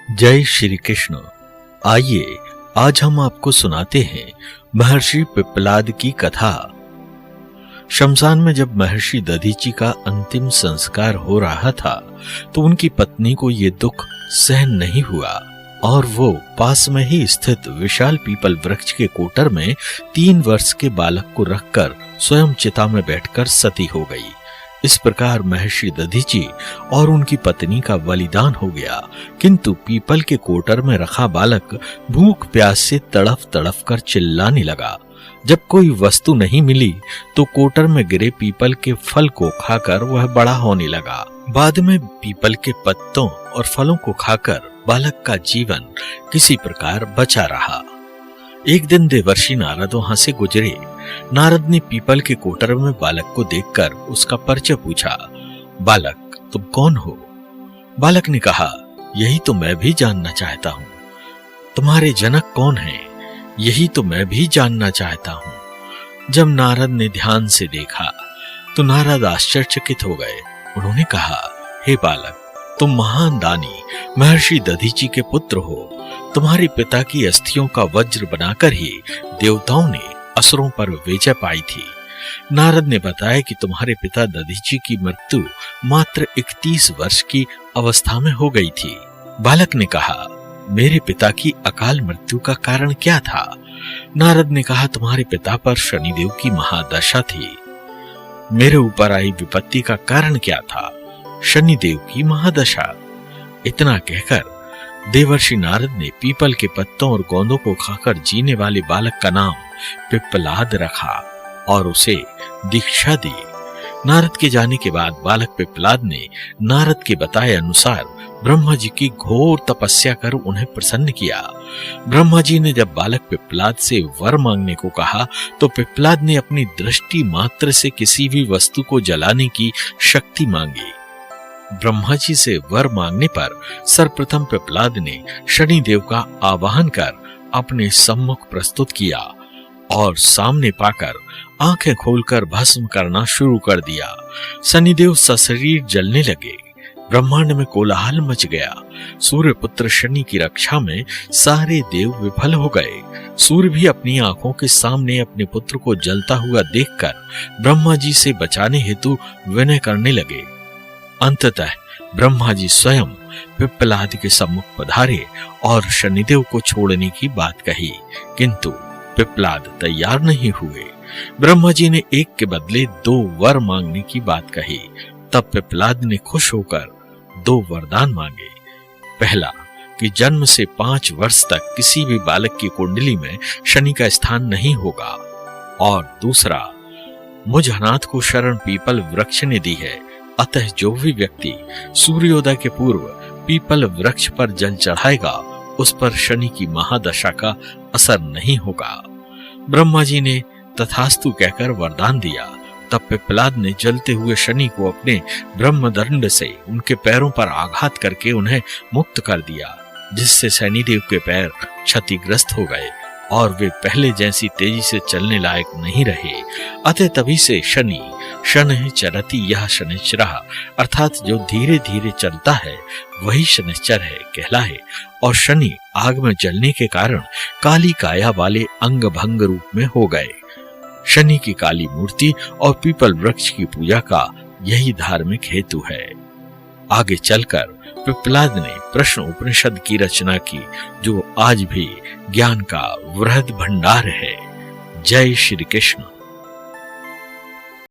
जय श्री कृष्ण। आइए आज हम आपको सुनाते हैं महर्षि पिप्पलाद की कथा। शमशान में जब महर्षि दधीचि का अंतिम संस्कार हो रहा था तो उनकी पत्नी को ये दुख सहन नहीं हुआ और वो पास में ही स्थित विशाल पीपल वृक्ष के कोटर में 3 वर्ष के बालक को रखकर स्वयं चिता में बैठकर सती हो गई। इस प्रकार महर्षि दधीचि और उनकी पत्नी का बलिदान हो गया, किंतु पीपल के कोटर में रखा बालक भूख प्यास से तड़फ तड़फ कर चिल्लाने लगा। जब कोई वस्तु नहीं मिली तो कोटर में गिरे पीपल के फल को खाकर वह बड़ा होने लगा। बाद में पीपल के पत्तों और फलों को खाकर बालक का जीवन किसी प्रकार बचा रहा। एक दिन देवर्षि नारद वहां से गुजरे। नारद ने पीपल के कोटर में बालक को देखकर उसका परिचय पूछा। बालक, तुम कौन हो? बालक ने कहा, यही तो मैं भी जानना चाहता हूँ। तुम्हारे जनक कौन हैं? यही तो मैं भी जानना चाहता हूँ। जब नारद ने ध्यान से देखा तो नारद आश्चर्यचकित हो गए। उन्होंने कहा, हे बालक, तुम महान दानी महर्षि दधीचि के पुत्र हो। तुम्हारे पिता की अस्थियों का वज्र बनाकर ही देवताओं ने असुरों पर विजय पाई थी। नारद ने बताया कि तुम्हारे पिता दधीचि की मृत्यु मात्र 31 वर्ष की अवस्था में हो गई थी। बालक ने कहा, मेरे पिता की अकाल मृत्यु का कारण क्या था? नारद ने कहा, तुम्हारे पिता पर शनिदेव की महादशा थी। मेरे ऊपर आई विपत्ति का कारण क्या था? शनिदेव की महादशा। इतना कहकर देवर्षि नारद ने पीपल के पत्तों और गोंदों को खाकर जीने वाले बालक का नाम पिप्पलाद रखा और उसे दीक्षा दी। नारद के जाने के बाद बालक पिप्पलाद ने नारद के बताए अनुसार ब्रह्मा जी की घोर तपस्या कर उन्हें प्रसन्न किया। ब्रह्मा जी ने जब बालक पिप्पलाद से वर मांगने को कहा तो पिप्पलाद ने अपनी दृष्टि मात्र से किसी भी वस्तु को जलाने की शक्ति मांगी। ब्रह्मा जी से वर मांगने पर सर्वप्रथम पिप्पलाद ने शनिदेव का आवाहन कर अपने सम्मुख प्रस्तुत किया और सामने पाकर आंखें खोलकर भस्म करना शुरू कर दिया। शनिदेव सशरीर जलने लगे। ब्रह्मांड में कोलाहल मच गया। सूर्य पुत्र शनि की रक्षा में सारे देव विफल हो गए। सूर्य भी अपनी आंखों के सामने अपने पुत्र को जलता हुआ देखकर ब्रह्मा जी से बचाने हेतु विनय करने लगे। अंततः ब्रह्मा जी स्वयं पिप्पलाद के सम्मुख पधारे और शनिदेव को छोड़ने की बात कही, किंतु पिप्पलाद तैयार नहीं हुए। ब्रह्मा जी ने एक के बदले 2 वर मांगने की बात कही। तब पिप्पलाद ने खुश होकर 2 वरदान मांगे। पहला कि जन्म से 5 वर्ष तक किसी भी बालक की कुंडली में शनि का स्थान नहीं होगा, और दूसरा, मुझ अनाथ को शरण पीपल वृक्ष ने दी है, अतः जो भी व्यक्ति सूर्योदय के पूर्व पीपल वृक्ष पर जल चढ़ाएगा उस पर शनि की महादशा का असर नहीं होगा। ब्रह्मा जी ने तथास्तु कहकर वरदान दिया। तब पिप्पलाद ने जलते हुए शनि को अपने ब्रह्मदंड से उनके पैरों पर आघात करके उन्हें मुक्त कर दिया, जिससे शनिदेव के पैर क्षतिग्रस्त हो गए और वे पहले जैसी तेजी से चलने लायक नहीं रहे। अतः तभी से शनि शनैः चरति यः शनिश्चरः, अर्थात जो धीरे धीरे चलता है वही शनिश्चर है कहलाए, और शनि आग में जलने के कारण काली काया वाले अंग भंग रूप में हो गए। शनि की काली मूर्ति और पीपल वृक्ष की पूजा का यही धार्मिक हेतु है। आगे चलकर पिप्पलाद ने प्रश्न उपनिषद की रचना की, जो आज भी ज्ञान का वृहद भंडार है। जय श्री कृष्ण।